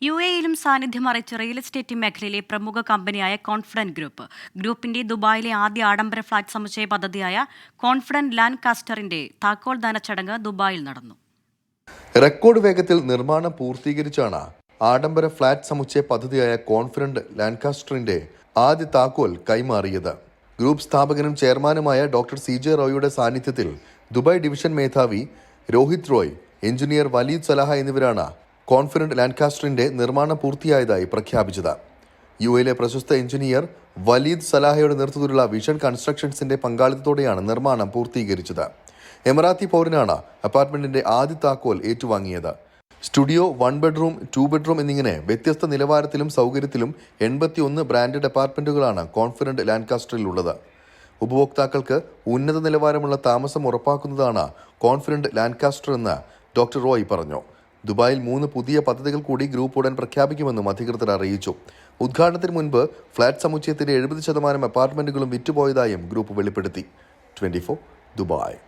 UAE-യിലും സാന്നിധ്യം അറിയിച്ച real estate മേഖലയിലെ പ്രമുഖ കമ്പനിയായ കോൺഫിഡന്റ് ഗ്രൂപ്പ്. ഗ്രൂപ്പിന്റെ ദുബായിലെ ആദ്യ ആഡംബര ഫ്ളാറ്റ് സമുച്ചയ പദ്ധതിയായ കോൺഫിഡന്റ് ലാൻകാസ്റ്ററിന്റെ താക്കോൽദാന ചടങ്ങ് ദുബായിൽ നടന്നു. റെക്കോർഡ് വേഗത്തിൽ നിർമ്മാണം പൂർത്തീകരിച്ചാണ് ആഡംബര ഫ്ളാറ്റ് സമുച്ചയ പദ്ധതിയായ കോൺഫിഡന്റ് ലാൻകാസ്റ്ററിന്റെ ആദ്യ താക്കോൽ കൈമാറിയത്. ഗ്രൂപ്പ് സ്ഥാപകനും ചെയർമാനുമായ ഡോക്ടർ CJ റോയിയുടെ സാന്നിധ്യത്തിൽ ദുബായ് ഡിവിഷൻ മേധാവി രോഹിത് റോയ്, എഞ്ചിനീയർ വലീദ് സലാഹ എന്നിവരാണ് കോൺഫിഡന്റ് ലാൻകാസ്റ്ററിന്റെ നിർമ്മാണം പൂർത്തിയായതായി പ്രഖ്യാപിച്ചത്. UAE-യിലെ പ്രശസ്ത എഞ്ചിനീയർ വലീദ് സലാഹയുടെ നേതൃത്വത്തിലുള്ള വിഷൻ കൺസ്ട്രക്ഷൻസിന്റെ പങ്കാളിത്തത്തോടെയാണ് നിർമ്മാണം പൂർത്തീകരിച്ചത്. എമിറാത്തി പൗരനാണ് അപ്പാർട്ട്മെന്റിന്റെ ആദ്യ താക്കോൽ ഏറ്റുവാങ്ങിയത്. സ്റ്റുഡിയോ, 1 ബെഡ്റൂം, 2 ബെഡ്റൂം എന്നിങ്ങനെ വ്യത്യസ്ത നിലവാരത്തിലും സൗകര്യത്തിലും 81 ബ്രാൻഡഡ് അപ്പാർട്ട്മെന്റുകളാണ് കോൺഫിഡന്റ് ലാൻകാസ്റ്ററിലുള്ളത്. ഉപഭോക്താക്കൾക്ക് ഉന്നത നിലവാരമുള്ള താമസം ഉറപ്പാക്കുന്നതാണ് കോൺഫിഡന്റ് ലാൻകാസ്റ്റർ എന്ന് ഡോക്ടർ റോയ് പറഞ്ഞു. ദുബായിൽ 3 പുതിയ പദ്ധതികൾ കൂടി ഗ്രൂപ്പ് ഉടൻ പ്രഖ്യാപിക്കുമെന്നും അധികൃതർ അറിയിച്ചു. ഉദ്ഘാടനത്തിന് മുൻപ് ഫ്ളാറ്റ് സമുച്ചയത്തിന്റെ 70% അപ്പാർട്ട്മെന്റുകളും വിറ്റുപോയതായും ഗ്രൂപ്പ് വെളിപ്പെടുത്തി. 24 ദുബായ്.